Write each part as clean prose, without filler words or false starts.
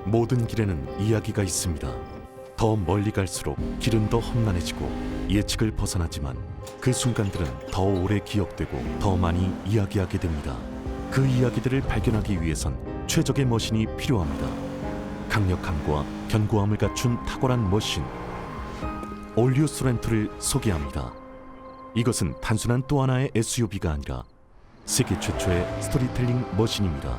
모든 길에는 이야기가 있습니다. 더 멀리 갈수록 길은 더 험난해지고 예측을 벗어나지만 그 순간들은 더 오래 기억되고 더 많이 이야기하게 됩니다. 그 이야기들을 발견하기 위해선 최적의 머신이 필요합니다. 강력함과 견고함을 갖춘 탁월한 머신, 올류 소렌토를 소개합니다. 이것은 단순한 또 하나의 SUV가 아니라 세계 최초의 스토리텔링 머신입니다.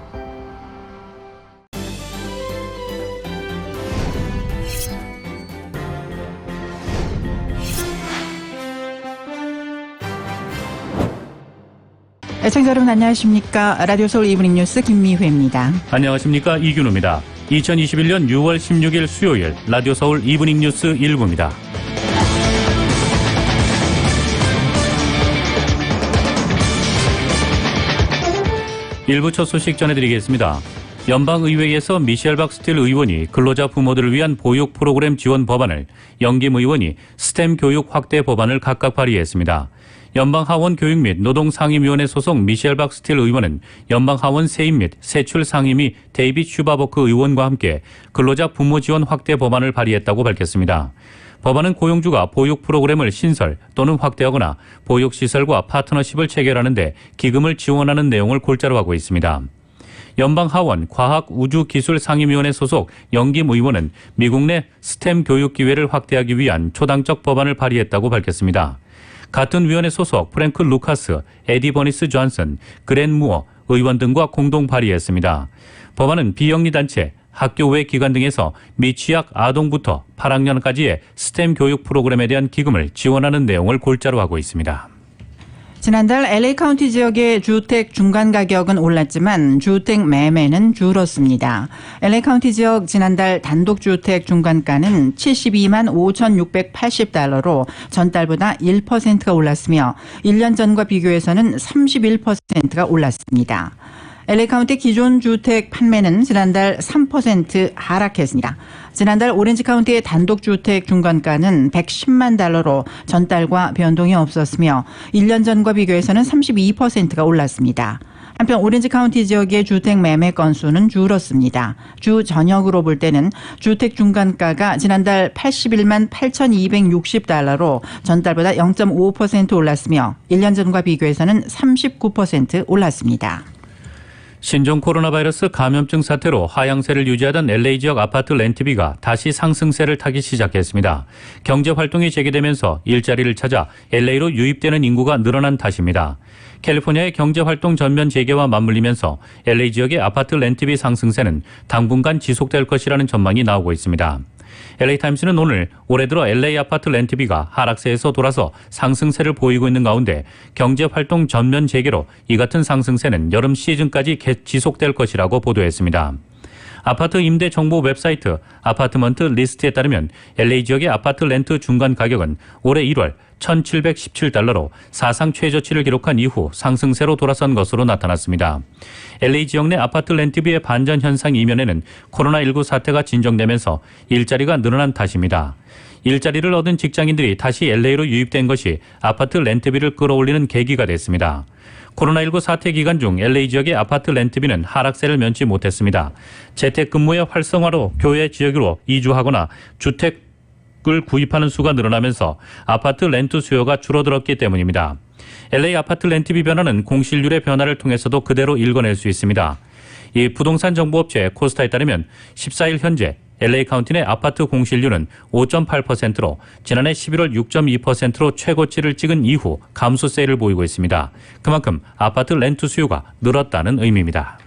애청자 여러분 안녕하십니까. 라디오 서울 이브닝 뉴스 김미회입니다. 안녕하십니까. 이균호입니다. 2021년 6월 16일 수요일 라디오 서울 이브닝 뉴스 1부입니다. 일부 첫 소식 전해드리겠습니다. 연방의회에서 미셸 박스틸 의원이 근로자 부모들을 위한 보육 프로그램 지원 법안을, 영김 의원이 스템 교육 확대 법안을 각각 발의했습니다. 연방하원 교육 및 노동상임위원회 소속 미셸 박스틸 의원은 연방하원 세입 및 세출 상임위 데이빗 슈바버크 의원과 함께 근로자 부모 지원 확대 법안을 발의했다고 밝혔습니다. 법안은 고용주가 보육 프로그램을 신설 또는 확대하거나 보육시설과 파트너십을 체결하는 데 기금을 지원하는 내용을 골자로 하고 있습니다. 연방하원 과학우주기술상임위원회 소속 영김 의원은 미국 내 스템 교육 기회를 확대하기 위한 초당적 법안을 발의했다고 밝혔습니다. 같은 위원회 소속 프랭크 루카스, 에디 버니스 존슨, 그랜 무어 의원 등과 공동 발의했습니다. 법안은 비영리단체, 학교 외 기관 등에서 미취학 아동부터 8학년까지의 스템 교육 프로그램에 대한 기금을 지원하는 내용을 골자로 하고 있습니다. 지난달 LA 카운티 지역의 주택 중간 가격은 올랐지만 주택 매매는 줄었습니다. LA 카운티 지역 지난달 단독주택 중간가는 72만 5,680달러로 전달보다 1%가 올랐으며 1년 전과 비교해서는 31%가 올랐습니다. LA 카운티 기존 주택 판매는 지난달 3% 하락했습니다. 지난달 오렌지 카운티의 단독주택 중간가는 110만 달러로 전달과 변동이 없었으며 1년 전과 비교해서는 32%가 올랐습니다. 한편 오렌지 카운티 지역의 주택 매매 건수는 줄었습니다. 주 전역으로 볼 때는 주택 중간가가 지난달 81만 8,260달러로 전달보다 0.5% 올랐으며 1년 전과 비교해서는 39% 올랐습니다. 신종 코로나 바이러스 감염증 사태로 하향세를 유지하던 LA 지역 아파트 렌트비가 다시 상승세를 타기 시작했습니다. 경제 활동이 재개되면서 일자리를 찾아 LA로 유입되는 인구가 늘어난 탓입니다. 캘리포니아의 경제 활동 전면 재개와 맞물리면서 LA 지역의 아파트 렌트비 상승세는 당분간 지속될 것이라는 전망이 나오고 있습니다. LA타임스는 오늘 올해 들어 LA 아파트 렌트비가 하락세에서 돌아서 상승세를 보이고 있는 가운데 경제활동 전면 재개로 이 같은 상승세는 여름 시즌까지 지속될 것이라고 보도했습니다. 아파트 임대 정보 웹사이트 아파트먼트 리스트에 따르면 LA 지역의 아파트 렌트 중간 가격은 올해 1월 1,717달러로 사상 최저치를 기록한 이후 상승세로 돌아선 것으로 나타났습니다. LA 지역 내 아파트 렌트비의 반전 현상 이면에는 코로나19 사태가 진정되면서 일자리가 늘어난 탓입니다. 일자리를 얻은 직장인들이 다시 LA로 유입된 것이 아파트 렌트비를 끌어올리는 계기가 됐습니다. 코로나19 사태 기간 중 LA 지역의 아파트 렌트비는 하락세를 면치 못했습니다. 재택근무의 활성화로 교외 지역으로 이주하거나 주택을 구입하는 수가 늘어나면서 아파트 렌트 수요가 줄어들었기 때문입니다. LA 아파트 렌트비 변화는 공실률의 변화를 통해서도 그대로 읽어낼 수 있습니다. 이 부동산 정보업체 코스타에 따르면 14일 현재 LA 카운티 내 아파트 공실률은 5.8%로 지난해 11월 6.2%로 최고치를 찍은 이후 감소세를 보이고 있습니다. 그만큼 아파트 렌트 수요가 늘었다는 의미입니다.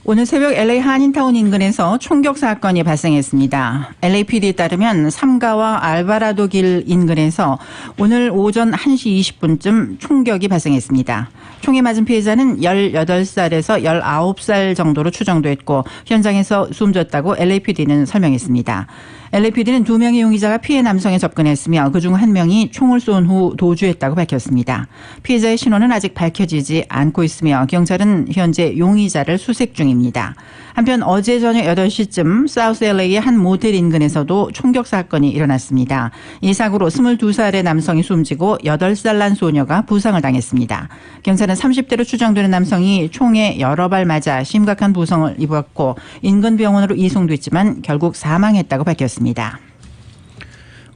오늘 새벽 LA 한인타운 인근에서 총격 사건이 발생했습니다. LAPD에 따르면 삼가와 알바라도 길 인근에서 오늘 오전 1시 20분쯤 총격이 발생했습니다. 총에 맞은 피해자는 18살에서 19살 정도로 추정됐고 현장에서 숨졌다고 LAPD는 설명했습니다. LAPD는 2명의 용의자가 피해 남성에 접근했으며 그중 1명이 총을 쏜 후 도주했다고 밝혔습니다. 피해자의 신원은 아직 밝혀지지 않고 있으며 경찰은 현재 용의자를 수색 중입니다. 중입니다. 한편 어제 저녁 8시쯤 사우스 LA의 한 모텔 인근에서도 총격 사건이 일어났습니다. 이 사고로 22살의 남성이 숨지고 8살 난 소녀가 부상을 당했습니다. 경찰은 30대로 추정되는 남성이 총에 여러 발 맞아 심각한 부상을 입었고 인근 병원으로 이송됐지만 결국 사망했다고 밝혔습니다.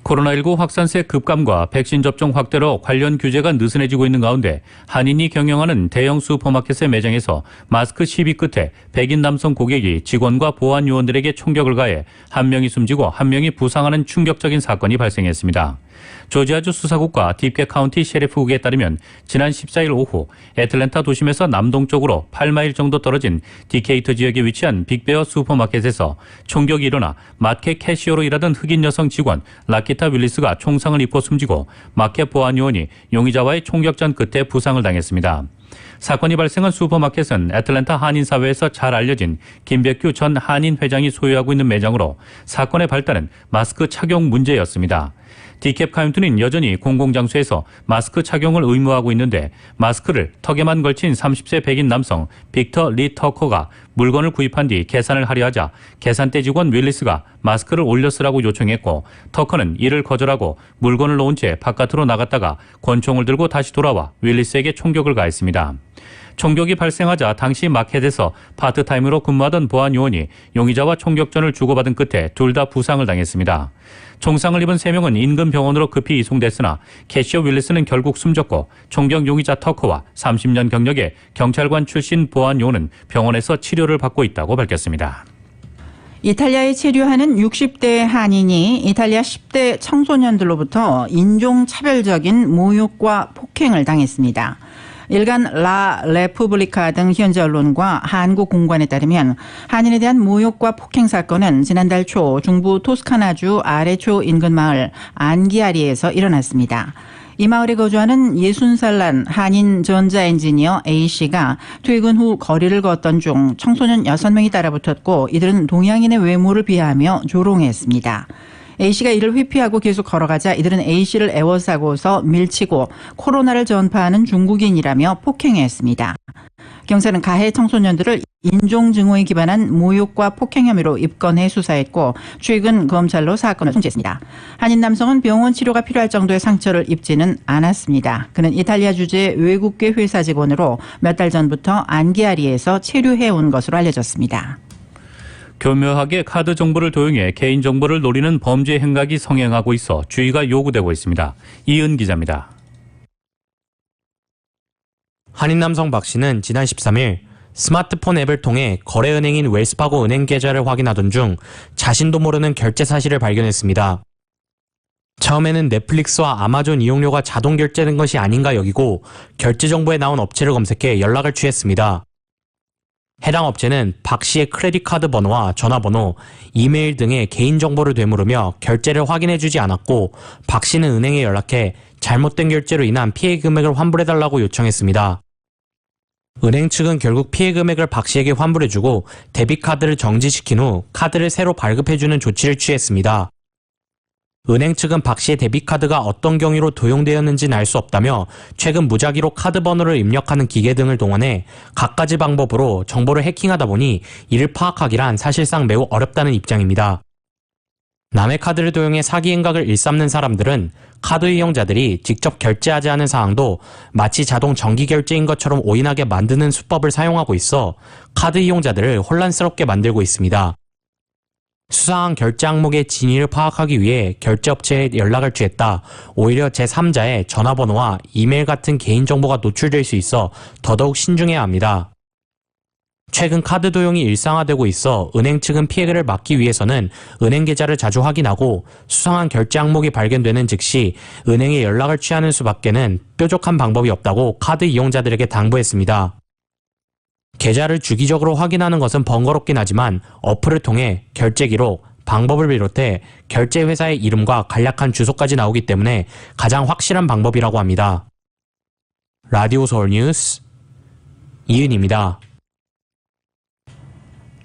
코로나19 확산세 급감과 백신 접종 확대로 관련 규제가 느슨해지고 있는 가운데 한인이 경영하는 대형 슈퍼마켓의 매장에서 마스크 시비 끝에 백인 남성 고객이 직원과 보안 요원들에게 총격을 가해 한 명이 숨지고 한 명이 부상하는 충격적인 사건이 발생했습니다. 조지아주 수사국과 딥게 카운티 셰리프국에 따르면 지난 14일 오후 애틀랜타 도심에서 남동쪽으로 8마일 정도 떨어진 디케이터 지역에 위치한 빅베어 슈퍼마켓에서 총격이 일어나 마켓 캐시어로 일하던 흑인 여성 직원 라키타 윌리스가 총상을 입고 숨지고 마켓 보안 요원이 용의자와의 총격전 끝에 부상을 당했습니다. 사건이 발생한 슈퍼마켓은 애틀랜타 한인사회에서 잘 알려진 김백규 전 한인 회장이 소유하고 있는 매장으로 사건의 발단은 마스크 착용 문제였습니다. 디캡 카운티는 여전히 공공장소에서 마스크 착용을 의무화하고 있는데 마스크를 턱에만 걸친 30세 백인 남성 빅터 리 터커가 물건을 구입한 뒤 계산을 하려 하자 계산대 직원 윌리스가 마스크를 올려 쓰라고 요청했고 터커는 이를 거절하고 물건을 놓은 채 바깥으로 나갔다가 권총을 들고 다시 돌아와 윌리스에게 총격을 가했습니다. 총격이 발생하자 당시 마켓에서 파트타임으로 근무하던 보안 요원이 용의자와 총격전을 주고받은 끝에 둘 다 부상을 당했습니다. 총상을 입은 3명은 인근 병원으로 급히 이송됐으나 캐시어 윌리스는 결국 숨졌고 총격 용의자 터커와 30년 경력의 경찰관 출신 보안 요원은 병원에서 치료를 받고 있다고 밝혔습니다. 이탈리아에 체류하는 60대 한인이 이탈리아 10대 청소년들로부터 인종차별적인 모욕과 폭행을 당했습니다. 일간 라 레푸블리카 등 현지 언론과 한국 공관에 따르면 한인에 대한 모욕과 폭행 사건은 지난달 초 중부 토스카나주 아레초 인근 마을 안기아리에서 일어났습니다. 이 마을에 거주하는 60살 난 한인 전자 엔지니어 A씨가 퇴근 후 거리를 걷던 중 청소년 6명이 따라붙었고 이들은 동양인의 외모를 비하하며 조롱했습니다. A씨가 이를 회피하고 계속 걸어가자 이들은 A씨를 에워싸고서 밀치고 코로나를 전파하는 중국인이라며 폭행했습니다. 경찰은 가해 청소년들을 인종증오에 기반한 모욕과 폭행 혐의로 입건해 수사했고 최근 검찰로 사건을 송치했습니다. 한인 남성은 병원 치료가 필요할 정도의 상처를 입지는 않았습니다. 그는 이탈리아 주재 외국계 회사 직원으로 몇 달 전부터 안기아리에서 체류해온 것으로 알려졌습니다. 교묘하게 카드 정보를 도용해 개인 정보를 노리는 범죄 행각이 성행하고 있어 주의가 요구되고 있습니다. 이은 기자입니다. 한인 남성 박 씨는 지난 13일 스마트폰 앱을 통해 거래은행인 웰스파고 은행 계좌를 확인하던 중 자신도 모르는 결제 사실을 발견했습니다. 처음에는 넷플릭스와 아마존 이용료가 자동 결제된 것이 아닌가 여기고 결제 정보에 나온 업체를 검색해 연락을 취했습니다. 해당 업체는 박 씨의 크레딧 카드 번호와 전화번호, 이메일 등의 개인정보를 되물으며 결제를 확인해주지 않았고 박 씨는 은행에 연락해 잘못된 결제로 인한 피해 금액을 환불해달라고 요청했습니다. 은행 측은 결국 피해 금액을 박 씨에게 환불해주고 데비카드를 정지시킨 후 카드를 새로 발급해주는 조치를 취했습니다. 은행 측은 박 씨의 데비카드가 어떤 경위로 도용되었는지는 알 수 없다며 최근 무작위로 카드 번호를 입력하는 기계 등을 동원해 갖가지 방법으로 정보를 해킹하다 보니 이를 파악하기란 사실상 매우 어렵다는 입장입니다. 남의 카드를 도용해 사기 행각을 일삼는 사람들은 카드 이용자들이 직접 결제하지 않은 사항도 마치 자동 정기 결제인 것처럼 오인하게 만드는 수법을 사용하고 있어 카드 이용자들을 혼란스럽게 만들고 있습니다. 수상한 결제 항목의 진위를 파악하기 위해 결제업체에 연락을 취했다. 오히려 제3자의 전화번호와 이메일 같은 개인정보가 노출될 수 있어 더더욱 신중해야 합니다. 최근 카드 도용이 일상화되고 있어 은행 측은 피해를 막기 위해서는 은행 계좌를 자주 확인하고 수상한 결제 항목이 발견되는 즉시 은행에 연락을 취하는 수밖에는 뾰족한 방법이 없다고 카드 이용자들에게 당부했습니다. 계좌를 주기적으로 확인하는 것은 번거롭긴 하지만 어플을 통해 결제 기록, 방법을 비롯해 결제 회사의 이름과 간략한 주소까지 나오기 때문에 가장 확실한 방법이라고 합니다. 라디오 서울 뉴스 이은입니다.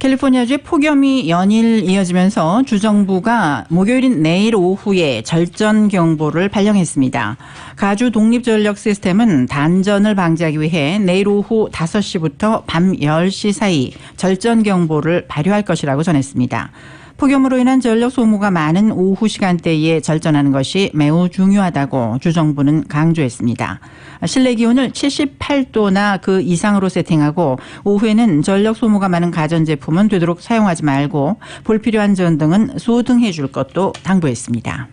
캘리포니아주에 폭염이 연일 이어지면서 주정부가 목요일인 내일 오후에 절전 경보를 발령했습니다. 가주 독립전력 시스템은 단전을 방지하기 위해 내일 오후 5시부터 밤 10시 사이 절전 경보를 발효할 것이라고 전했습니다. 폭염으로 인한 전력 소모가 많은 오후 시간대에 절전하는 것이 매우 중요하다고 주정부는 강조했습니다. 실내 기온을 78도나 그 이상으로 세팅하고 오후에는 전력 소모가 많은 가전제품은 되도록 사용하지 말고 불필요한 전등은 소등해 줄 것도 당부했습니다.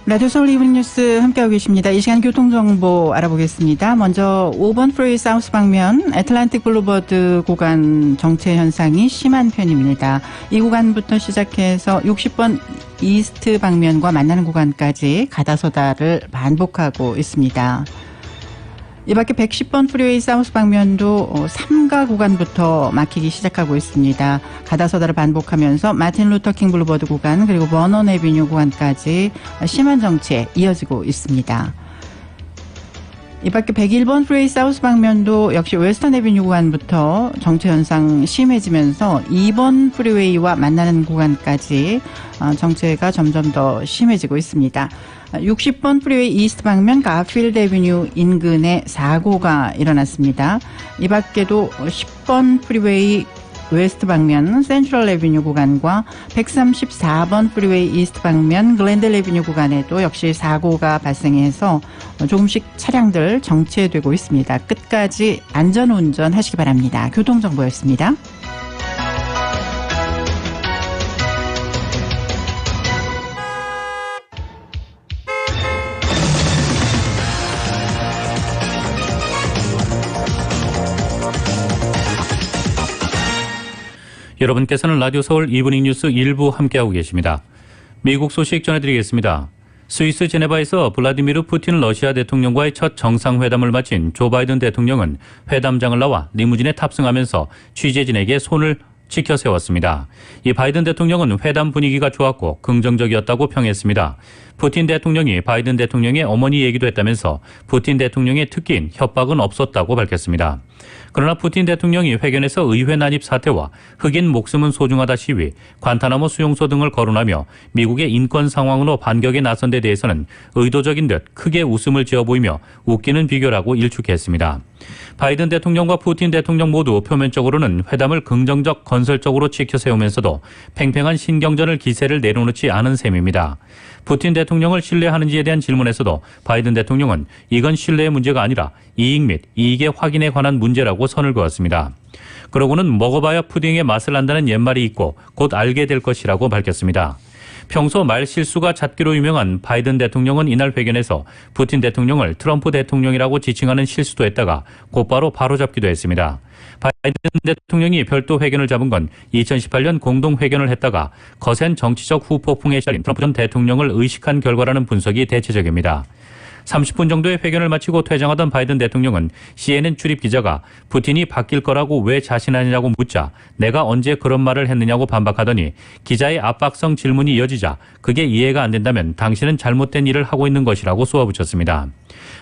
라디오 서울 이브닝 뉴스 함께하고 계십니다. 이 시간 교통정보 알아보겠습니다. 먼저 5번 프리웨이 사우스 방면 애틀랜틱 블루버드 구간 정체 현상이 심한 편입니다. 이 구간부터 시작해서 60번 이스트 방면과 만나는 구간까지 가다서다를 반복하고 있습니다. 이 밖에 110번 프리웨이 사우스 방면도 3가 구간부터 막히기 시작하고 있습니다. 가다서다를 반복하면서 마틴 루터킹 블루버드 구간 그리고 버넌 애비뉴 구간까지 심한 정체 이어지고 있습니다. 이 밖에 101번 프리웨이 사우스 방면도 역시 웨스턴 애비뉴 구간부터 정체 현상 심해지면서 2번 프리웨이와 만나는 구간까지 정체가 점점 더 심해지고 있습니다. 60번 프리웨이 이스트 방면 가필드 애비뉴 인근에 사고가 일어났습니다. 이 밖에도 10번 프리웨이 웨스트 방면 센트럴 애비뉴 구간과 134번 프리웨이 이스트 방면 글렌델 애비뉴 구간에도 역시 사고가 발생해서 조금씩 차량들 정체되고 있습니다. 끝까지 안전운전 하시기 바랍니다. 교통정보였습니다. 여러분께서는 라디오 서울 이브닝 뉴스 1부 함께하고 계십니다. 미국 소식 전해드리겠습니다. 스위스 제네바에서 블라디미르 푸틴 러시아 대통령과의 첫 정상회담을 마친 조 바이든 대통령은 회담장을 나와 리무진에 탑승하면서 취재진에게 손을 지켜 세웠습니다. 이 바이든 대통령은 회담 분위기가 좋았고 긍정적이었다고 평했습니다. 푸틴 대통령이 바이든 대통령의 어머니 얘기도 했다면서 푸틴 대통령의 특기인 협박은 없었다고 밝혔습니다. 그러나 푸틴 대통령이 회견에서 의회 난입 사태와 흑인 목숨은 소중하다 시위, 관타나모 수용소 등을 거론하며 미국의 인권 상황으로 반격에 나선 데 대해서는 의도적인 듯 크게 웃음을 지어 보이며 웃기는 비교라고 일축했습니다. 바이든 대통령과 푸틴 대통령 모두 표면적으로는 회담을 긍정적 건설적으로 지켜 세우면서도 팽팽한 신경전을 기세를 내려놓지 않은 셈입니다. 푸틴 대통령을 신뢰하는지에 대한 질문에서도 바이든 대통령은 이건 신뢰의 문제가 아니라 이익 및 이익의 확인에 관한 문제라고 선을 그었습니다. 그러고는 먹어봐야 푸딩의 맛을 안다는 옛말이 있고 곧 알게 될 것이라고 밝혔습니다. 평소 말 실수가 잦기로 유명한 바이든 대통령은 이날 회견에서 푸틴 대통령을 트럼프 대통령이라고 지칭하는 실수도 했다가 곧바로 바로잡기도 했습니다. 바이든 대통령이 별도 회견을 잡은 건 2018년 공동회견을 했다가 거센 정치적 후폭풍에 시달린 트럼프 전 대통령을 의식한 결과라는 분석이 대체적입니다. 30분 정도의 회견을 마치고 퇴장하던 바이든 대통령은 CNN 출입 기자가 푸틴이 바뀔 거라고 왜 자신하느냐고 묻자 내가 언제 그런 말을 했느냐고 반박하더니 기자의 압박성 질문이 이어지자 그게 이해가 안 된다면 당신은 잘못된 일을 하고 있는 것이라고 쏘아붙였습니다.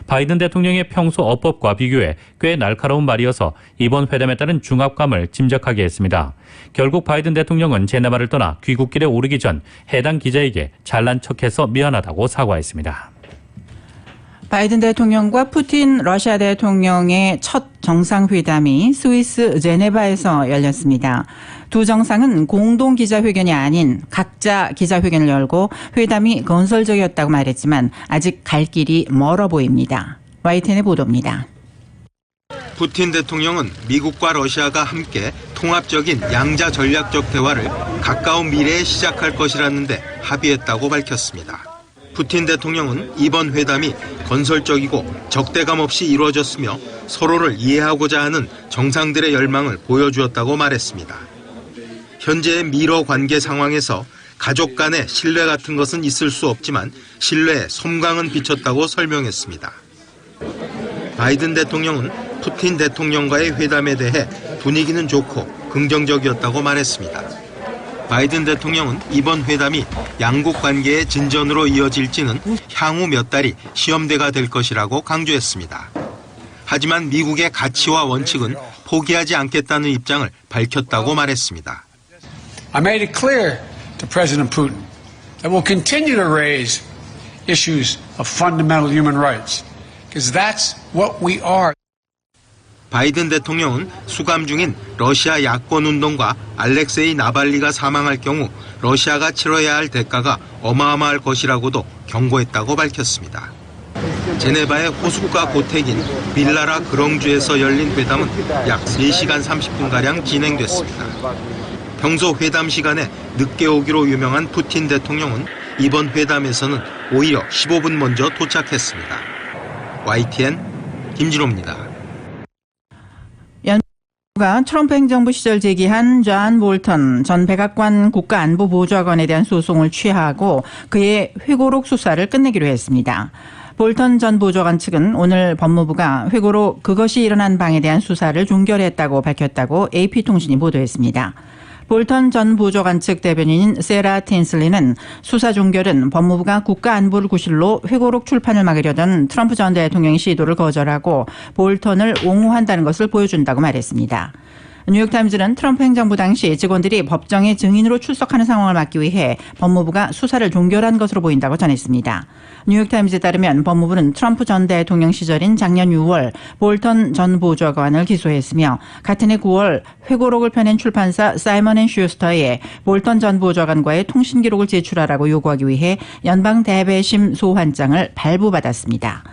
바이든 대통령의 평소 어법과 비교해 꽤 날카로운 말이어서 이번 회담에 따른 중압감을 짐작하게 했습니다. 결국 바이든 대통령은 제네바를 떠나 귀국길에 오르기 전 해당 기자에게 잘난 척해서 미안하다고 사과했습니다. 바이든 대통령과 푸틴 러시아 대통령의 첫 정상회담이 스위스 제네바에서 열렸습니다. 두 정상은 공동 기자회견이 아닌 각자 기자회견을 열고 회담이 건설적이었다고 말했지만 아직 갈 길이 멀어 보입니다. YTN의 보도입니다. 푸틴 대통령은 미국과 러시아가 함께 통합적인 양자 전략적 대화를 가까운 미래에 시작할 것이라는데 합의했다고 밝혔습니다. 푸틴 대통령은 이번 회담이 건설적이고 적대감 없이 이루어졌으며 서로를 이해하고자 하는 정상들의 열망을 보여주었다고 말했습니다. 현재의 미러 관계 상황에서 가족 간의 신뢰 같은 것은 있을 수 없지만 신뢰에 섬광은 비쳤다고 설명했습니다. 바이든 대통령은 푸틴 대통령과의 회담에 대해 분위기는 좋고 긍정적이었다고 말했습니다. 바이든 대통령은 이번 회담이 양국 관계의 진전으로 이어질지는 향후 몇 달이 시험대가 될 것이라고 강조했습니다. 하지만 미국의 가치와 원칙은 포기하지 않겠다는 입장을 밝혔다고 말했습니다. I made it clear to President Putin that we'll continue to raise issues of fundamental human rights, because that's what we are. 바이든 대통령은 수감 중인 러시아 야권운동가 알렉세이 나발리가 사망할 경우 러시아가 치러야 할 대가가 어마어마할 것이라고도 경고했다고 밝혔습니다. 제네바의 호숫가 고택인 빌라라 그렁주에서 열린 회담은 약 3시간 30분가량 진행됐습니다. 평소 회담 시간에 늦게 오기로 유명한 푸틴 대통령은 이번 회담에서는 오히려 15분 먼저 도착했습니다. YTN 김진호입니다. 트럼프 행정부 시절 제기한 존 볼턴 전 백악관 국가안보보좌관에 대한 소송을 취하하고 그의 회고록 수사를 끝내기로 했습니다. 볼턴 전 보좌관 측은 오늘 법무부가 회고록 그것이 일어난 방에 대한 수사를 종결했다고 밝혔다고 AP통신이 보도했습니다. 볼턴 전 보좌관 측 대변인인 세라 틴슬리는 수사 종결은 법무부가 국가안보를 구실로 회고록 출판을 막으려던 트럼프 전 대통령의 시도를 거절하고 볼턴을 옹호한다는 것을 보여준다고 말했습니다. 뉴욕타임즈는 트럼프 행정부 당시 직원들이 법정에 증인으로 출석하는 상황을 막기 위해 법무부가 수사를 종결한 것으로 보인다고 전했습니다. 뉴욕타임즈에 따르면 법무부는 트럼프 전 대통령 시절인 작년 6월 볼턴 전 보좌관을 기소했으며 같은 해 9월 회고록을 펴낸 출판사 사이먼 앤 슈스터에 볼턴 전 보좌관과의 통신 기록을 제출하라고 요구하기 위해 연방 대배심 소환장을 발부받았습니다.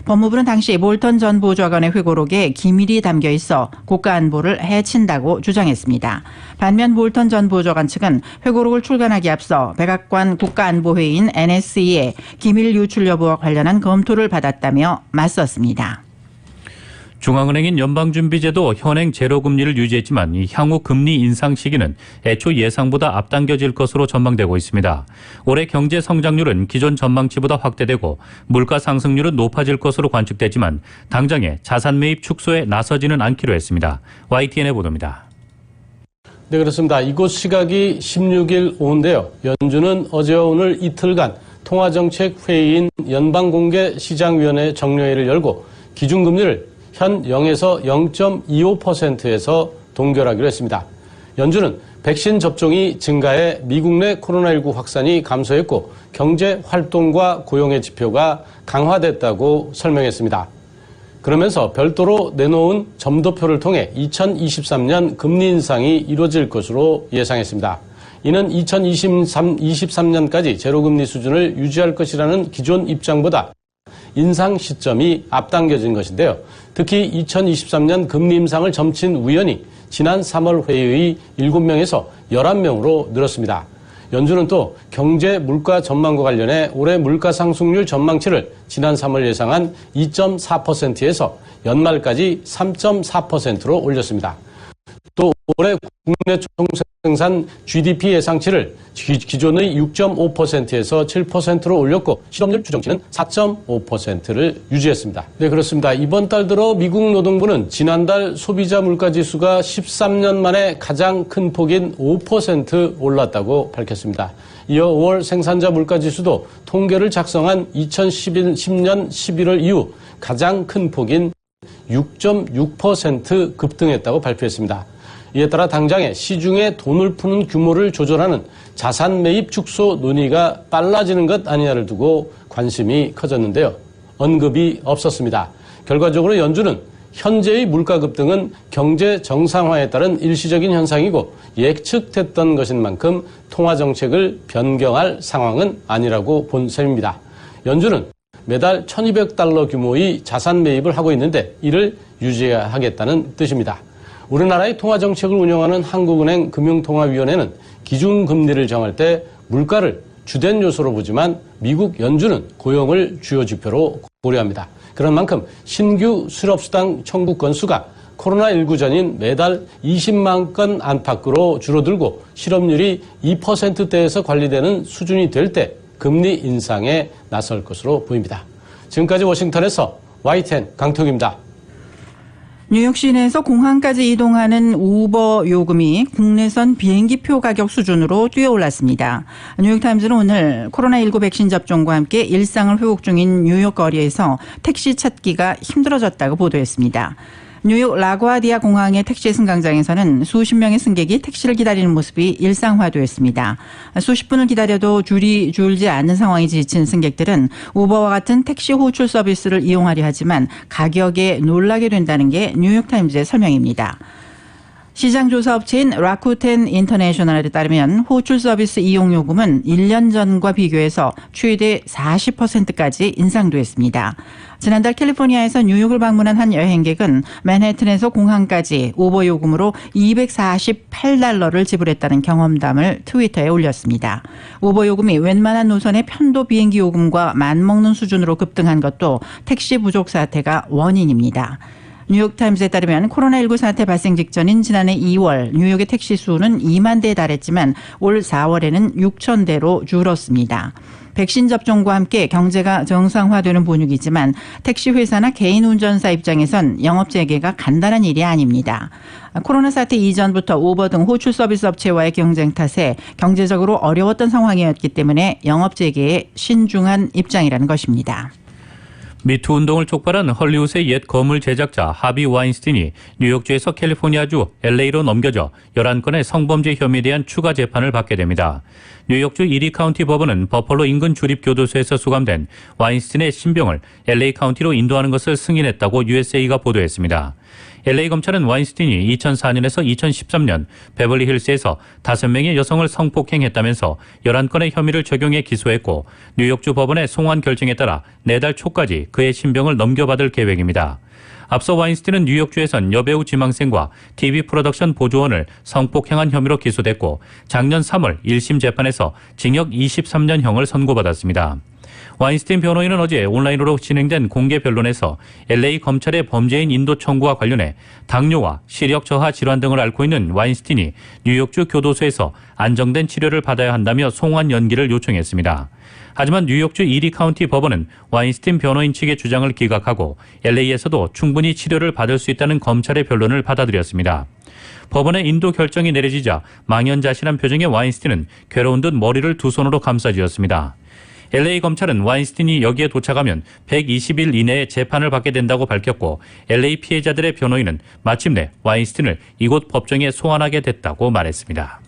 법무부는 당시 볼턴 전 보좌관의 회고록에 기밀이 담겨 있어 국가안보를 해친다고 주장했습니다. 반면 볼턴 전 보좌관 측은 회고록을 출간하기 앞서 백악관 국가안보회의인 NSC의 기밀 유출 여부와 관련한 검토를 받았다며 맞섰습니다. 중앙은행인 연방준비제도 현행 제로금리를 유지했지만 이 향후 금리 인상 시기는 애초 예상보다 앞당겨질 것으로 전망되고 있습니다. 올해 경제 성장률은 기존 전망치보다 확대되고 물가 상승률은 높아질 것으로 관측되지만 당장에 자산 매입 축소에 나서지는 않기로 했습니다. YTN의 보도입니다. 네, 그렇습니다. 이곳 시각이 16일 오후인데요. 연준은 어제와 오늘 이틀간 통화정책회의인 연방공개시장위원회 정례회를 열고 기준금리를 현 0에서 0.25%에서 동결하기로 했습니다. 연준은 백신 접종이 증가해 미국 내 코로나19 확산이 감소했고 경제 활동과 고용의 지표가 강화됐다고 설명했습니다. 그러면서 별도로 내놓은 점도표를 통해 2023년 금리 인상이 이루어질 것으로 예상했습니다. 이는 2023년까지 제로금리 수준을 유지할 것이라는 기존 입장보다 인상 시점이 앞당겨진 것인데요. 특히 2023년 금리 인상을 점친 위원이 지난 3월 회의의 7명에서 11명으로 늘었습니다. 연준은 또 경제 물가 전망과 관련해 올해 물가 상승률 전망치를 지난 3월 예상한 2.4%에서 연말까지 3.4%로 올렸습니다. 또 올해 국내 총생산 GDP 예상치를 기존의 6.5%에서 7%로 올렸고 실업률 추정치는 4.5%를 유지했습니다. 네, 그렇습니다. 이번 달 들어 미국 노동부는 지난달 소비자 물가지수가 13년 만에 가장 큰 폭인 5% 올랐다고 밝혔습니다. 이어 5월 생산자 물가지수도 통계를 작성한 2010년 11월 이후 가장 큰 폭인 6.6% 급등했다고 발표했습니다. 이에 따라 당장에 시중에 돈을 푸는 규모를 조절하는 자산 매입 축소 논의가 빨라지는 것 아니냐를 두고 관심이 커졌는데요. 언급이 없었습니다. 결과적으로 연준은 현재의 물가 급등은 경제 정상화에 따른 일시적인 현상이고 예측됐던 것인 만큼 통화 정책을 변경할 상황은 아니라고 본 셈입니다. 연준은 매달 1,200달러 규모의 자산 매입을 하고 있는데 이를 유지하겠다는 뜻입니다. 우리나라의 통화정책을 운영하는 한국은행 금융통화위원회는 기준금리를 정할 때 물가를 주된 요소로 보지만 미국 연준은 고용을 주요 지표로 고려합니다. 그런 만큼 신규 실업수당 청구 건수가 코로나19 전인 매달 20만 건 안팎으로 줄어들고 실업률이 2%대에서 관리되는 수준이 될 때 금리 인상에 나설 것으로 보입니다. 지금까지 워싱턴에서 YTN 강태욱입니다. 뉴욕 시내에서 공항까지 이동하는 우버 요금이 국내선 비행기표 가격 수준으로 뛰어올랐습니다. 뉴욕타임즈는 오늘 코로나19 백신 접종과 함께 일상을 회복 중인 뉴욕 거리에서 택시 찾기가 힘들어졌다고 보도했습니다. 뉴욕 라구아디아 공항의 택시 승강장에서는 수십 명의 승객이 택시를 기다리는 모습이 일상화되었습니다. 수십 분을 기다려도 줄이 줄지 않는 상황이 지친 승객들은 우버와 같은 택시 호출 서비스를 이용하려 하지만 가격에 놀라게 된다는 게 뉴욕타임즈의 설명입니다. 시장조사업체인 라쿠텐 인터내셔널에 따르면 호출 서비스 이용 요금은 1년 전과 비교해서 최대 40%까지 인상됐습니다. 지난달 캘리포니아에서 뉴욕을 방문한 한 여행객은 맨해튼에서 공항까지 우버 요금으로 $248를 지불했다는 경험담을 트위터에 올렸습니다. 우버 요금이 웬만한 노선의 편도 비행기 요금과 맞먹는 수준으로 급등한 것도 택시 부족 사태가 원인입니다. 뉴욕타임즈에 따르면 코로나19 사태 발생 직전인 지난해 2월 뉴욕의 택시 수는 2만 대에 달했지만 올 4월에는 6천 대로 줄었습니다. 백신 접종과 함께 경제가 정상화되는 분위기지만 택시 회사나 개인 운전사 입장에선 영업 재개가 간단한 일이 아닙니다. 코로나 사태 이전부터 우버 등 호출 서비스 업체와의 경쟁 탓에 경제적으로 어려웠던 상황이었기 때문에 영업 재개에 신중한 입장이라는 것입니다. 미투 운동을 촉발한 헐리우드의 옛 거물 제작자 하비 와인스틴이 뉴욕주에서 캘리포니아주 LA로 넘겨져 11건의 성범죄 혐의에 대한 추가 재판을 받게 됩니다. 뉴욕주 이리 카운티 법원은 버펄로 인근 주립교도소에서 수감된 와인스틴의 신병을 LA 카운티로 인도하는 것을 승인했다고 USA가 보도했습니다. LA 검찰은 와인스틴이 2004년에서 2013년 베벌리힐스에서 5명의 여성을 성폭행했다면서 11건의 혐의를 적용해 기소했고 뉴욕주 법원의 송환 결정에 따라 내달 초까지 그의 신병을 넘겨받을 계획입니다. 앞서 와인스틴은 뉴욕주에선 여배우 지망생과 TV 프로덕션 보조원을 성폭행한 혐의로 기소됐고 작년 3월 1심 재판에서 징역 23년형을 선고받았습니다. 와인스틴 변호인은 어제 온라인으로 진행된 공개 변론에서 LA 검찰의 범죄인 인도 청구와 관련해 당뇨와 시력 저하 질환 등을 앓고 있는 와인스틴이 뉴욕주 교도소에서 안정된 치료를 받아야 한다며 송환 연기를 요청했습니다. 하지만 뉴욕주 이리 카운티 법원은 와인스틴 변호인 측의 주장을 기각하고 LA에서도 충분히 치료를 받을 수 있다는 검찰의 변론을 받아들였습니다. 법원의 인도 결정이 내려지자 망연자실한 표정의 와인스틴은 괴로운 듯 머리를 두 손으로 감싸쥐었습니다. LA 검찰은 와인스틴이 여기에 도착하면 120일 이내에 재판을 받게 된다고 밝혔고 LA 피해자들의 변호인은 마침내 와인스틴을 이곳 법정에 소환하게 됐다고 말했습니다.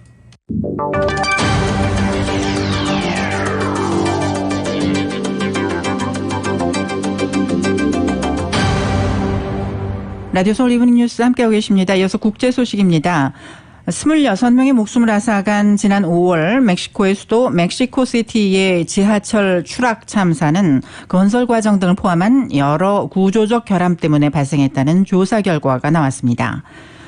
라디오 서울 이브닝 뉴스 함께하고 계십니다. 이어서 국제 소식입니다. 26명의 목숨을 앗아간 지난 5월 멕시코의 수도 멕시코시티의 지하철 추락 참사는 건설 과정 등을 포함한 여러 구조적 결함 때문에 발생했다는 조사 결과가 나왔습니다.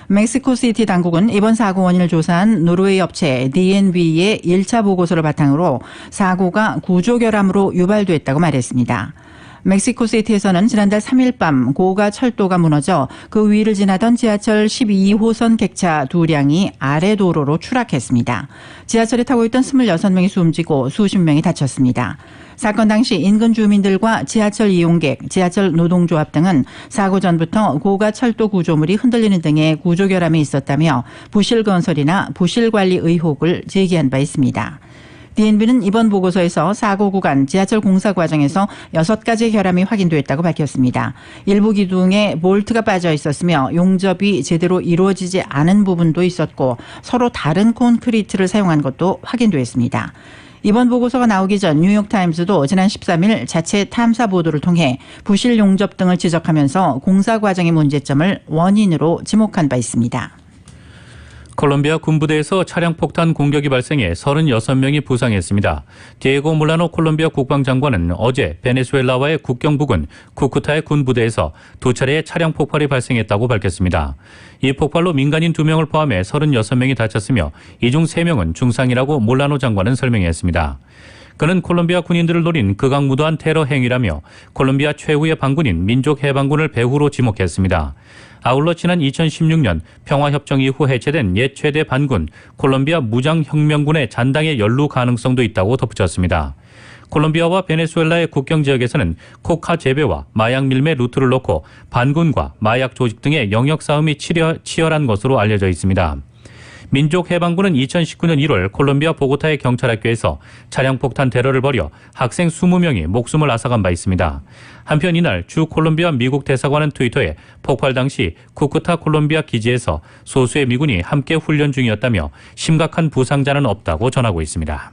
멕시코시티 당국은 이번 사고 원인을 조사한 노르웨이 업체 DNV의 1차 보고서를 바탕으로 사고가 구조 결함으로 유발됐다고 말했습니다. 멕시코시티에서는 지난달 3일 밤 고가 철도가 무너져 그 위를 지나던 지하철 12호선 객차 2량이 아래 도로로 추락했습니다. 지하철에 타고 있던 26명이 숨지고 수십 명이 다쳤습니다. 사건 당시 인근 주민들과 지하철 이용객, 지하철 노동조합 등은 사고 전부터 고가 철도 구조물이 흔들리는 등의 구조 결함이 있었다며 부실 건설이나 부실 관리 의혹을 제기한 바 있습니다. DNV는 이번 보고서에서 사고 구간 지하철 공사 과정에서 6가지의 결함이 확인됐다고 밝혔습니다. 일부 기둥에 볼트가 빠져 있었으며 용접이 제대로 이루어지지 않은 부분도 있었고 서로 다른 콘크리트를 사용한 것도 확인됐습니다. 이번 보고서가 나오기 전 뉴욕타임즈도 지난 13일 자체 탐사 보도를 통해 부실 용접 등을 지적하면서 공사 과정의 문제점을 원인으로 지목한 바 있습니다. 콜롬비아 군부대에서 차량 폭탄 공격이 발생해 36명이 부상했습니다. 디에고 몰라노 콜롬비아 국방장관은 어제 베네수엘라와의 국경 부근 쿠쿠타의 군부대에서 2차례의 차량 폭발이 발생했다고 밝혔습니다. 이 폭발로 민간인 2명을 포함해 36명이 다쳤으며 이 중 3명은 중상이라고 몰라노 장관은 설명했습니다. 그는 콜롬비아 군인들을 노린 극악무도한 테러 행위라며 콜롬비아 최후의 반군인 민족해방군을 배후로 지목했습니다. 아울러 지난 2016년 평화협정 이후 해체된 옛 최대 반군 콜롬비아 무장혁명군의 잔당의 연루 가능성도 있다고 덧붙였습니다. 콜롬비아와 베네수엘라의 국경 지역에서는 코카 재배와 마약 밀매 루트를 놓고 반군과 마약 조직 등의 영역 싸움이 치열한 것으로 알려져 있습니다. 민족해방군은 2019년 1월 콜롬비아 보고타의 경찰학교에서 차량 폭탄 테러를 벌여 학생 20명이 목숨을 앗아간 바 있습니다. 한편 이날 주 콜롬비아 미국 대사관은 트위터에 폭발 당시 쿠쿠타 콜롬비아 기지에서 소수의 미군이 함께 훈련 중이었다며 심각한 부상자는 없다고 전하고 있습니다.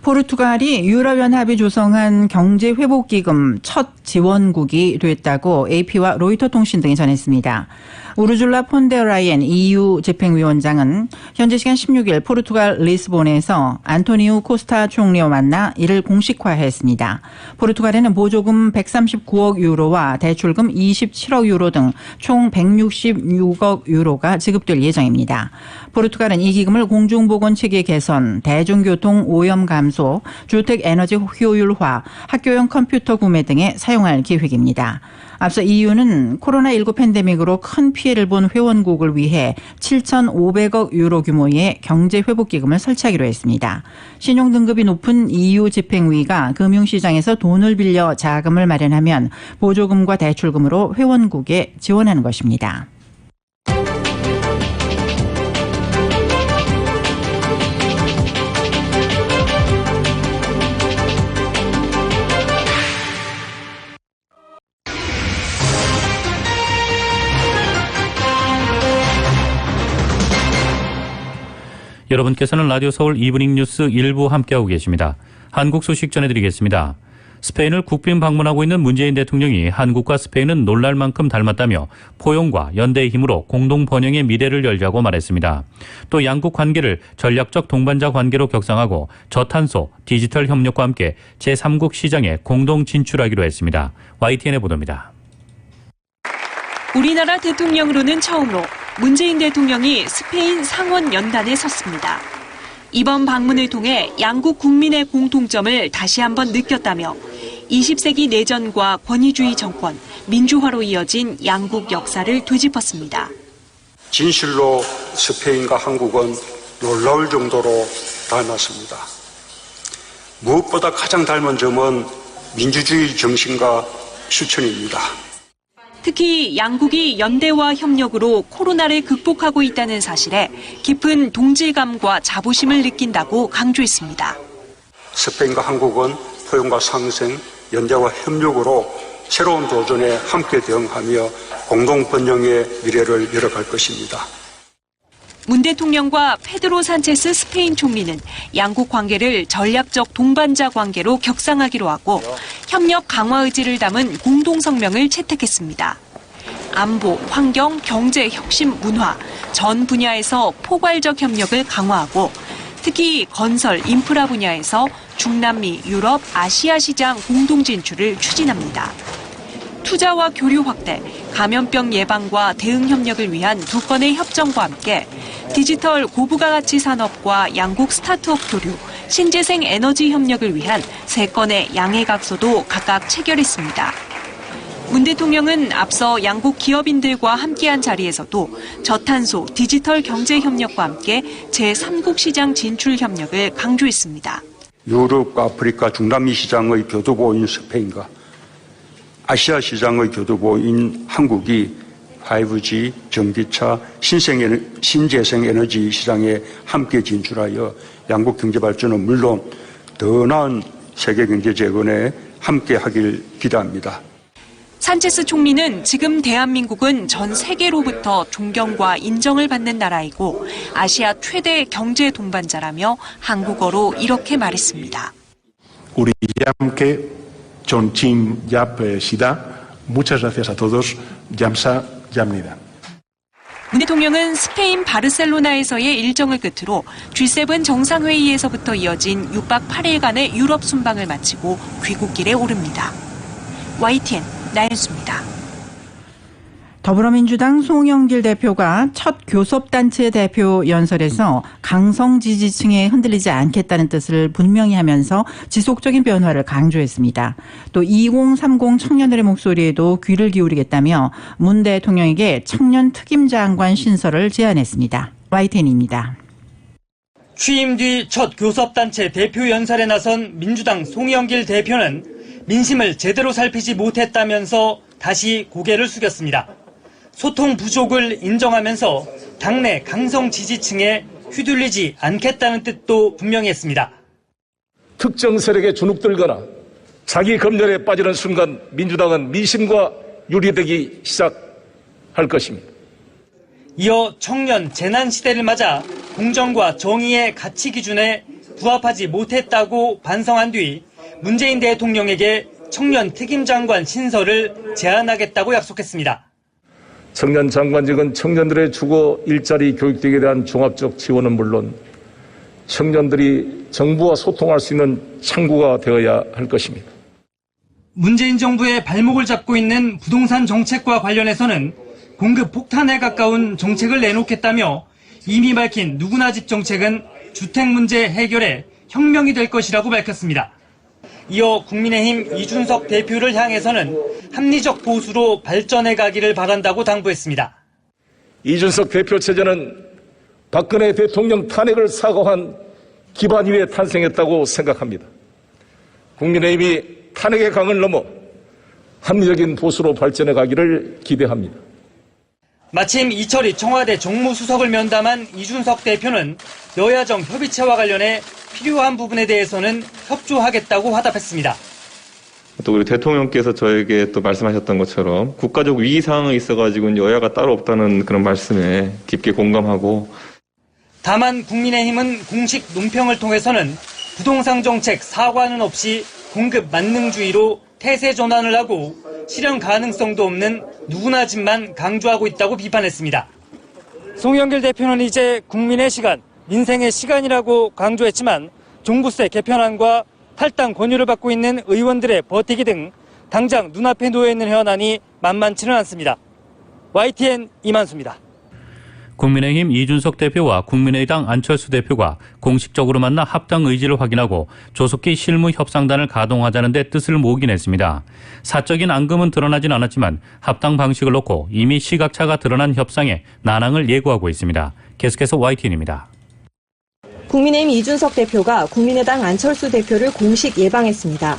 포르투갈이 유럽연합이 조성한 경제회복기금 첫 지원국이 됐다고 AP와 로이터 통신 등이 전했습니다. 우르줄라 폰데라이엔 EU 집행위원장은 현지 시간 16일 포르투갈 리스본에서 안토니우 코스타 총리와 만나 이를 공식화했습니다. 포르투갈에는 보조금 139억 유로와 대출금 27억 유로 등 총 166억 유로가 지급될 예정입니다. 포르투갈은 이 기금을 공중보건체계 개선, 대중교통 오염 감소, 주택 에너지 효율화, 학교용 컴퓨터 구매 등에 사용할 계획입니다. 앞서 EU는 코로나19 팬데믹으로 큰 피해를 본 회원국을 위해 7,500억 유로 규모의 경제회복기금을 설치하기로 했습니다. 신용등급이 높은 EU 집행위가 금융시장에서 돈을 빌려 자금을 마련하면 보조금과 대출금으로 회원국에 지원하는 것입니다. 여러분께서는 라디오 서울 이브닝 뉴스 일부 함께하고 계십니다. 한국 소식 전해드리겠습니다. 스페인을 국빈 방문하고 있는 문재인 대통령이 한국과 스페인은 놀랄 만큼 닮았다며 포용과 연대의 힘으로 공동 번영의 미래를 열자고 말했습니다. 또 양국 관계를 전략적 동반자 관계로 격상하고 저탄소, 디지털 협력과 함께 제3국 시장에 공동 진출하기로 했습니다. YTN의 보도입니다. 우리나라 대통령으로는 처음으로 문재인 대통령이 스페인 상원 연단에 섰습니다. 이번 방문을 통해 양국 국민의 공통점을 다시 한번 느꼈다며 20세기 내전과 권위주의 정권, 민주화로 이어진 양국 역사를 되짚었습니다. 진실로 스페인과 한국은 놀라울 정도로 닮았습니다. 무엇보다 가장 닮은 점은 민주주의 정신과 실천입니다. 특히 양국이 연대와 협력으로 코로나를 극복하고 있다는 사실에 깊은 동질감과 자부심을 느낀다고 강조했습니다. 스페인과 한국은 포용과 상생, 연대와 협력으로 새로운 도전에 함께 대응하며 공동 번영의 미래를 열어갈 것입니다. 문 대통령과 페드로 산체스 스페인 총리는 양국 관계를 전략적 동반자 관계로 격상하기로 하고 협력 강화 의지를 담은 공동성명을 채택했습니다. 안보, 환경, 경제, 혁신, 문화 전 분야에서 포괄적 협력을 강화하고 특히 건설, 인프라 분야에서 중남미, 유럽, 아시아 시장 공동 진출을 추진합니다. 투자와 교류 확대, 감염병 예방과 대응 협력을 위한 두 건의 협정과 함께 디지털 고부가가치 산업과 양국 스타트업 교류, 신재생 에너지 협력을 위한 세 건의 양해각서도 각각 체결했습니다. 문 대통령은 앞서 양국 기업인들과 함께한 자리에서도 저탄소, 디지털 경제 협력과 함께 제3국 시장 진출 협력을 강조했습니다. 유럽과 아프리카, 중남미 시장의 교두보인 스페인과 아시아 시장의 교두보인 한국이 5G, 전기차, 신재생 에너지 시장에 함께 진출하여 양국 경제 발전은 물론 더 나은 세계 경제 재건에 함께 하길 기대합니다. 산체스 총리는 지금 대한민국은 전 세계로부터 존경과 인정을 받는 나라이고 아시아 최대 경제 동반자라며 한국어로 이렇게 말했습니다. 우리 함께 존칭 yap시다. Muchas gracias a todos. 감사합니다. 문 대통령은 스페인 바르셀로나에서의 일정을 끝으로 G7 정상회의에서부터 이어진 6박 8일간의 유럽 순방을 마치고 귀국길에 오릅니다. YTN 나연수입니다. 더불어민주당 송영길 대표가 첫 교섭단체 대표 연설에서 강성 지지층에 흔들리지 않겠다는 뜻을 분명히 하면서 지속적인 변화를 강조했습니다. 또 2030 청년들의 목소리에도 귀를 기울이겠다며 문 대통령에게 청년 특임장관 신설을 제안했습니다. YTN입니다. 취임 뒤 첫 교섭단체 대표 연설에 나선 민주당 송영길 대표는 민심을 제대로 살피지 못했다면서 다시 고개를 숙였습니다. 소통 부족을 인정하면서 당내 강성 지지층에 휘둘리지 않겠다는 뜻도 분명히 했습니다. 특정 세력에 주눅들거나 자기 검열에 빠지는 순간 민주당은 민심과 유리되기 시작할 것입니다. 이어 청년 재난 시대를 맞아 공정과 정의의 가치 기준에 부합하지 못했다고 반성한 뒤 문재인 대통령에게 청년 특임장관 신설을 제안하겠다고 약속했습니다. 청년 장관직은 청년들의 주거, 일자리, 교육등에 대한 종합적 지원은 물론 청년들이 정부와 소통할 수 있는 창구가 되어야 할 것입니다. 문재인 정부의 발목을 잡고 있는 부동산 정책과 관련해서는 공급 폭탄에 가까운 정책을 내놓겠다며 이미 밝힌 누구나 집 정책은 주택 문제 해결에 혁명이 될 것이라고 밝혔습니다. 이어 국민의힘 이준석 대표를 향해서는 합리적 보수로 발전해 가기를 바란다고 당부했습니다. 이준석 대표 체제는 박근혜 대통령 탄핵을 사과한 기반 위에 탄생했다고 생각합니다. 국민의힘이 탄핵의 강을 넘어 합리적인 보수로 발전해 가기를 기대합니다. 마침 이철이 청와대 정무수석을 면담한 이준석 대표는 여야정 협의체와 관련해 필요한 부분에 대해서는 협조하겠다고 화답했습니다. 또 우리 대통령께서 저에게 또 말씀하셨던 것처럼 국가적 위기 상황이 있어가지고 여야가 따로 없다는 그런 말씀에 깊게 공감하고, 다만 국민의힘은 공식 논평을 통해서는 부동산 정책 사과는 없이 공급 만능주의로 태세 전환을 하고 실현 가능성도 없는 누구나 집만 강조하고 있다고 비판했습니다. 송영길 대표는 이제 국민의 시간, 민생의 시간이라고 강조했지만 종부세 개편안과 탈당 권유를 받고 있는 의원들의 버티기 등 당장 눈앞에 놓여있는 현안이 만만치는 않습니다. YTN 이만수입니다. 국민의힘 이준석 대표와 국민의당 안철수 대표가 공식적으로 만나 합당 의지를 확인하고 조속히 실무협상단을 가동하자는 데 뜻을 모으긴 했습니다. 사적인 앙금은 드러나진 않았지만 합당 방식을 놓고 이미 시각차가 드러난 협상에 난항을 예고하고 있습니다. 계속해서 YTN입니다. 국민의힘 이준석 대표가 국민의당 안철수 대표를 공식 예방했습니다.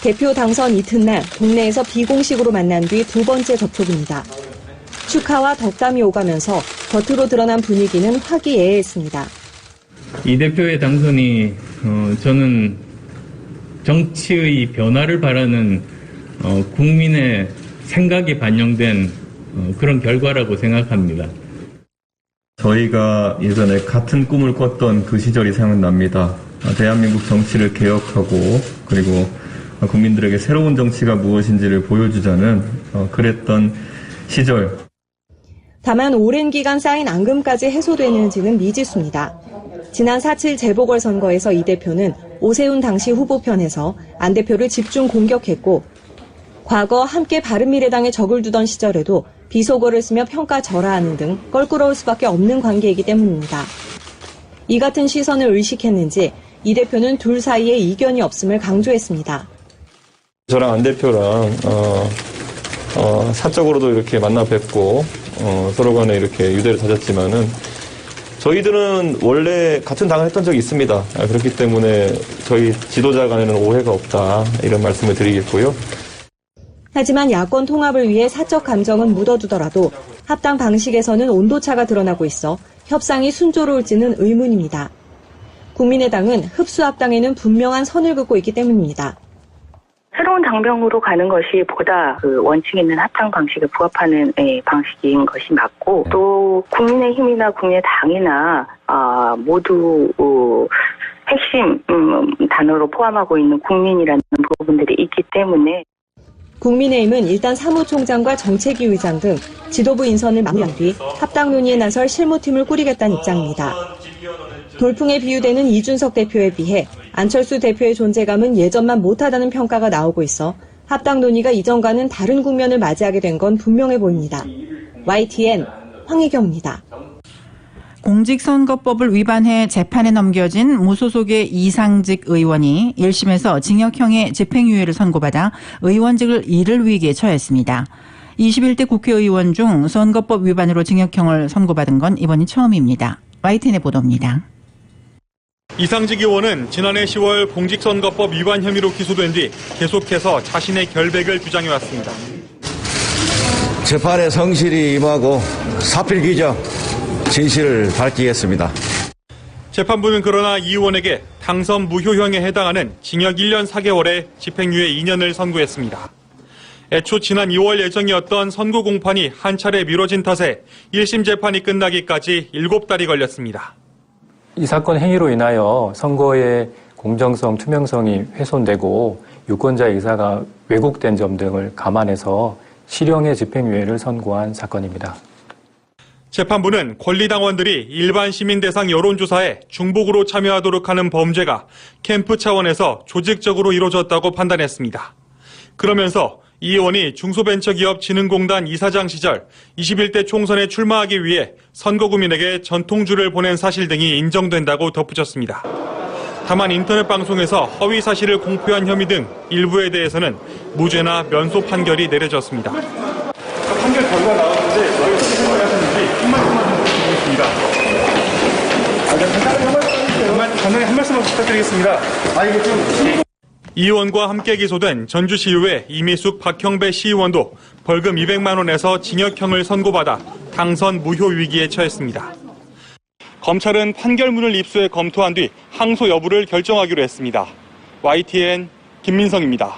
대표 당선 이튿날 동네에서 비공식으로 만난 뒤 두 번째 접촉입니다. 축하와 덕담이 오가면서 겉으로 드러난 분위기는 화기애애했습니다. 이 대표의 당선이 저는 정치의 변화를 바라는 국민의 생각이 반영된 그런 결과라고 생각합니다. 저희가 예전에 같은 꿈을 꿨던 그 시절이 생각납니다. 대한민국 정치를 개혁하고 그리고 국민들에게 새로운 정치가 무엇인지를 보여주자는 그랬던 시절. 다만 오랜 기간 쌓인 앙금까지 해소되는지는 미지수입니다. 지난 4.7 재보궐선거에서 이 대표는 오세훈 당시 후보편에서 안 대표를 집중 공격했고, 과거 함께 바른미래당에 적을 두던 시절에도 비속어를 쓰며 평가절하하는 등 껄끄러울 수밖에 없는 관계이기 때문입니다. 이 같은 시선을 의식했는지 이 대표는 둘 사이에 이견이 없음을 강조했습니다. 저랑 안 대표랑 사적으로도 이렇게 만나 뵙고 서로 간에 이렇게 유대를 다졌지만은 저희들은 원래 같은 당을 했던 적이 있습니다. 그렇기 때문에 저희 지도자 간에는 오해가 없다, 이런 말씀을 드리겠고요. 하지만 야권 통합을 위해 사적 감정은 묻어두더라도 합당 방식에서는 온도차가 드러나고 있어 협상이 순조로울지는 의문입니다. 국민의당은 흡수 합당에는 분명한 선을 긋고 있기 때문입니다. 새로운 당명으로 가는 것이 보다 원칙 있는 합당 방식에 부합하는 방식인 것이 맞고, 또 국민의힘이나 국민의당이나 모두 핵심 단어로 포함하고 있는 국민이라는 부분들이 있기 때문에 국민의힘은 일단 사무총장과 정책위 의장 등 지도부 인선을 마무리한 뒤 합당 논의에 나설 실무팀을 꾸리겠다는 입장입니다. 돌풍에 비유되는 이준석 대표에 비해 안철수 대표의 존재감은 예전만 못하다는 평가가 나오고 있어 합당 논의가 이전과는 다른 국면을 맞이하게 된 건 분명해 보입니다. YTN 황희경입니다. 공직선거법을 위반해 재판에 넘겨진 무소속의 이상직 의원이 1심에서 징역형의 집행유예를 선고받아 의원직을 잃을 위기에 처했습니다. 21대 국회의원 중 선거법 위반으로 징역형을 선고받은 건 이번이 처음입니다. YTN의 보도입니다. 이상직 의원은 지난해 10월 공직선거법 위반 혐의로 기소된 뒤 계속해서 자신의 결백을 주장해왔습니다. 재판에 성실히 임하고 사필귀정 진실을 밝히겠습니다. 재판부는 그러나 이 의원에게 당선 무효형에 해당하는 징역 1년 4개월에 집행유예 2년을 선고했습니다. 애초 지난 2월 예정이었던 선고 공판이 한 차례 미뤄진 탓에 1심 재판이 끝나기까지 7달이 걸렸습니다. 이 사건 행위로 인하여 선거의 공정성, 투명성이 훼손되고 유권자의 의사가 왜곡된 점 등을 감안해서 실형의 집행유예를 선고한 사건입니다. 재판부는 권리당원들이 일반 시민 대상 여론조사에 중복으로 참여하도록 하는 범죄가 캠프 차원에서 조직적으로 이루어졌다고 판단했습니다. 그러면서 이 의원이 중소벤처기업진흥공단 이사장 시절 21대 총선에 출마하기 위해 선거구민에게 전통주를 보낸 사실 등이 인정된다고 덧붙였습니다. 다만 인터넷 방송에서 허위 사실을 공표한 혐의 등 일부에 대해서는 무죄나 면소 판결이 내려졌습니다. 판결 결과 나왔는데 저희 어떻게 생각하시는지 한마디만 부탁드리겠습니다. 간단히 한 말씀만 부탁드리겠습니다. 이 의원과 함께 기소된 전주시의회 이미숙 박형배 시의원도 벌금 200만 원에서 징역형을 선고받아 당선 무효 위기에 처했습니다. 검찰은 판결문을 입수해 검토한 뒤 항소 여부를 결정하기로 했습니다. YTN 김민성입니다.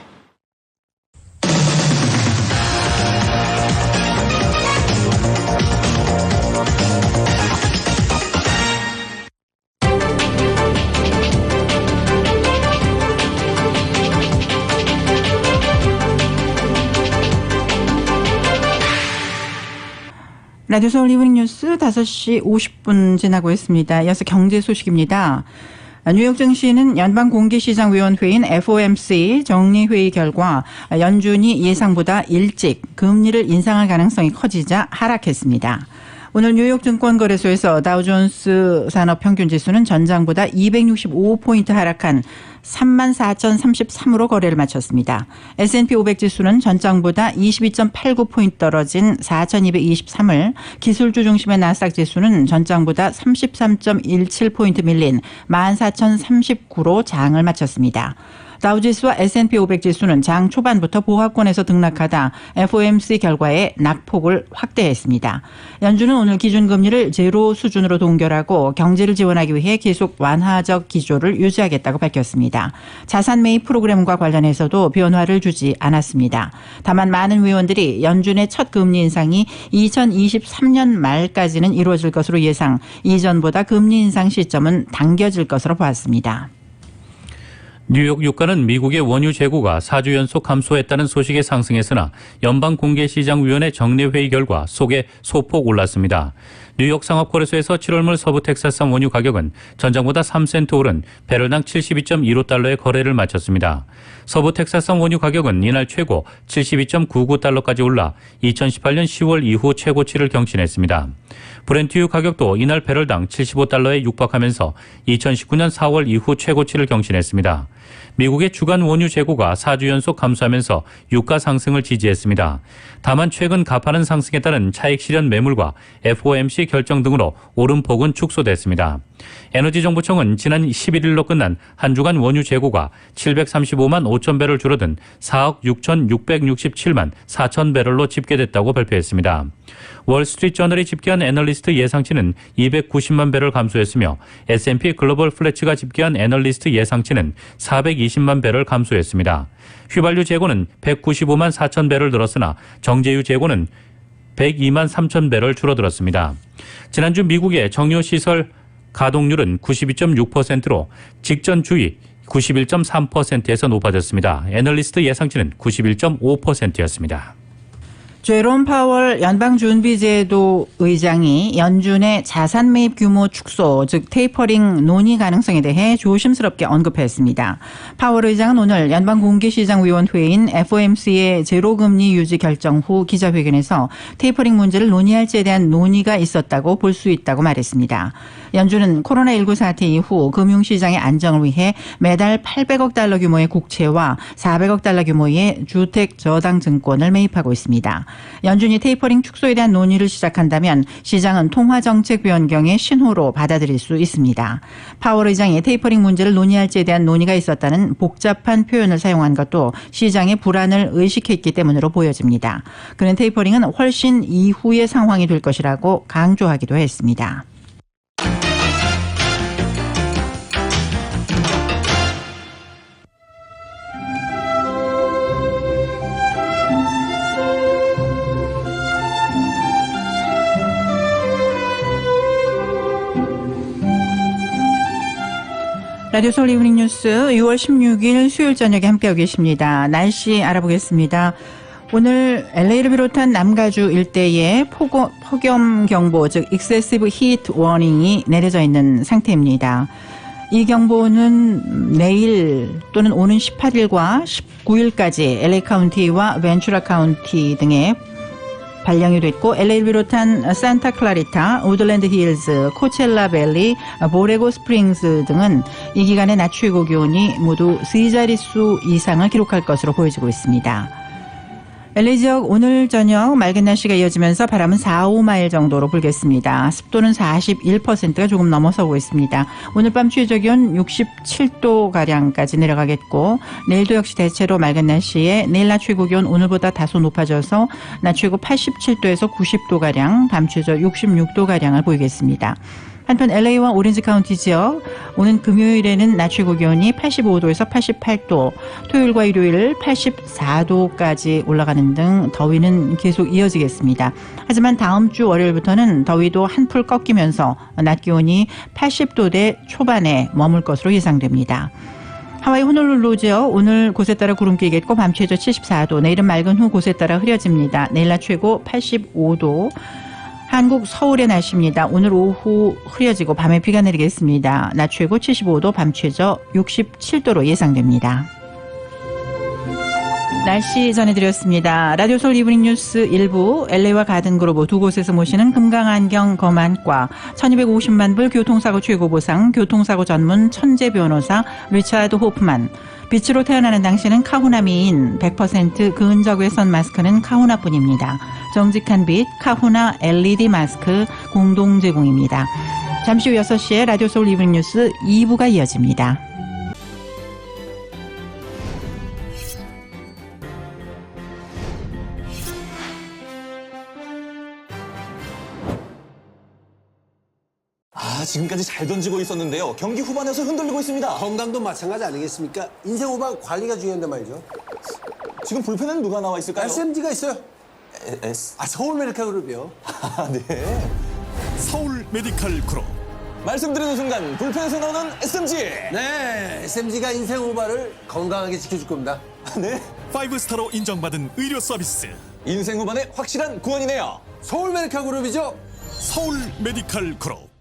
라디오 서울 이브닝 뉴스 5시 50분 지나고 있습니다. 이어서 경제 소식입니다. 뉴욕 증시는 연방공개시장위원회인 FOMC 정리회의 결과 연준이 예상보다 일찍 금리를 인상할 가능성이 커지자 하락했습니다. 오늘 뉴욕 증권거래소에서 다우존스 산업평균지수는 전장보다 265포인트 하락한 34,033으로 거래를 마쳤습니다. S&P 500지수는 전장보다 22.89포인트 떨어진 4,223을, 기술주 중심의 나스닥지수는 전장보다 33.17포인트 밀린 14,039로 장을 마쳤습니다. 다우지수와 S&P 500지수는 장 초반부터 보합권에서 등락하다 FOMC 결과에 낙폭을 확대했습니다. 연준은 오늘 기준금리를 제로 수준으로 동결하고 경제를 지원하기 위해 계속 완화적 기조를 유지하겠다고 밝혔습니다. 자산 매입 프로그램과 관련해서도 변화를 주지 않았습니다. 다만 많은 위원들이 연준의 첫 금리 인상이 2023년 말까지는 이루어질 것으로 예상, 이전보다 금리 인상 시점은 당겨질 것으로 보았습니다. 뉴욕 유가는 미국의 원유 재고가 4주 연속 감소했다는 소식에 상승했으나 연방공개시장위원회 정례회의 결과 속에 소폭 올랐습니다. 뉴욕 상업거래소에서 7월물 서부 텍사스산 원유 가격은 전장보다 3센트 오른 배럴당 72.15달러의 거래를 마쳤습니다. 서부 텍사스산 원유 가격은 이날 최고 72.99달러까지 올라 2018년 10월 이후 최고치를 경신했습니다. 브렌트유 가격도 이날 배럴당 75달러에 육박하면서 2019년 4월 이후 최고치를 경신했습니다. 미국의 주간 원유 재고가 4주 연속 감소하면서 유가 상승을 지지했습니다. 다만 최근 가파른 상승에 따른 차익 실현 매물과 FOMC 결정 등으로 오름폭은 축소됐습니다. 에너지정보청은 지난 11일로 끝난 한 주간 원유 재고가 735만 5천 배럴 줄어든 4억 6,667만 4천 배럴로 집계됐다고 발표했습니다. 월스트리트저널이 집계한 애널리스트 예상치는 290만 배럴 감소했으며 S&P 글로벌 플래츠가 집계한 애널리스트 예상치는 420만 배럴 감소했습니다. 휘발유 재고는 195만 4천 배럴 늘었으나 정제유 재고는 102만 3천 배럴 줄어들었습니다. 지난주 미국의 정유시설 가동률은 92.6%로 직전 주의 91.3%에서 높아졌습니다. 애널리스트 예상치는 91.5%였습니다. 제롬 파월 연방준비제도 의장이 연준의 자산 매입 규모 축소, 즉 테이퍼링 논의 가능성에 대해 조심스럽게 언급했습니다. 파월 의장은 오늘 연방공개시장위원회인 FOMC의 제로금리 유지 결정 후 기자회견에서 테이퍼링 문제를 논의할지에 대한 논의가 있었다고 볼 수 있다고 말했습니다. 연준은 코로나19 사태 이후 금융시장의 안정을 위해 매달 800억 달러 규모의 국채와 400억 달러 규모의 주택 저당 증권을 매입하고 있습니다. 연준이 테이퍼링 축소에 대한 논의를 시작한다면 시장은 통화정책 변경의 신호로 받아들일 수 있습니다. 파월 의장이 테이퍼링 문제를 논의할지에 대한 논의가 있었다는 복잡한 표현을 사용한 것도 시장의 불안을 의식했기 때문으로 보여집니다. 그는 테이퍼링은 훨씬 이후의 상황이 될 것이라고 강조하기도 했습니다. 라디오 서울 이브닝 뉴스 6월 16일 수요일 저녁에 함께하고 계십니다. 날씨 알아보겠습니다. 오늘 LA를 비롯한 남가주 일대에 폭염경보, 즉 Excessive Heat Warning이 내려져 있는 상태입니다. 이 경보는 내일 또는 오는 18일과 19일까지 LA 카운티와 벤츄라 카운티 등에 발령이 됐고 LA를 비롯한 산타 클라리타, 우드랜드 힐즈, 코첼라 밸리, 보레고 스프링스 등은 이 기간에 낮 최고 기온이 모두 3자릿수 이상을 기록할 것으로 보여지고 있습니다. LA 지역 오늘 저녁 맑은 날씨가 이어지면서 바람은 4-5마일 정도로 불겠습니다. 습도는 41%가 조금 넘어서고 있습니다. 오늘 밤 최저기온 67도가량까지 내려가겠고 내일도 역시 대체로 맑은 날씨에 내일 낮 최고기온 오늘보다 다소 높아져서 낮 최고 87도에서 90도가량, 밤 최저 66도가량을 보이겠습니다. 한편 LA와 오렌지 카운티 지역 오는 금요일에는 낮 최고 기온이 85도에서 88도, 토요일과 일요일 84도까지 올라가는 등 더위는 계속 이어지겠습니다. 하지만 다음 주 월요일부터는 더위도 한풀 꺾이면서 낮 기온이 80도대 초반에 머물 것으로 예상됩니다. 하와이 호놀룰루 지역 오늘 곳에 따라 구름 끼겠고 밤 최저 74도, 내일은 맑은 후 곳에 따라 흐려집니다. 내일 낮 최고 85도. 한국 서울의 날씨입니다. 오늘 오후 흐려지고 밤에 비가 내리겠습니다. 낮 최고 75도, 밤 최저 67도로 예상됩니다. 날씨 전해드렸습니다. 라디오 서울 이브닝 뉴스 1부, LA와 가든그로브 두 곳에서 모시는 금강안경 검안과 1250만 불 교통사고 최고보상, 교통사고 전문 천재 변호사 리차드 호프만, 빛으로 태어나는 당신은 카후나 미인, 100% 근적외 선마스크는 카후나뿐입니다. 정직한 빛 카후나 LED 마스크 공동 제공입니다. 잠시 후 6시에 라디오 서울 이브닝 뉴스 2부가 이어집니다. 지금까지 잘 던지고 있었는데요. 경기 후반에서 흔들리고 있습니다. 건강도 마찬가지 아니겠습니까? 인생 후반 관리가 중요한데 말이죠. 지금 불펜에는 누가 나와 있을까요? SMG가 있어요. 서울 메디칼 그룹이요. 네. 서울 메디칼 그룹. 말씀드리는 순간 불펜에서 나오는 SMG. 네, SMG가 인생 후반을 건강하게 지켜줄 겁니다. 네. 5스타로 인정받은 의료 서비스. 인생 후반에 확실한 구원이네요. 서울 메디칼 그룹이죠. 서울 메디칼 그룹.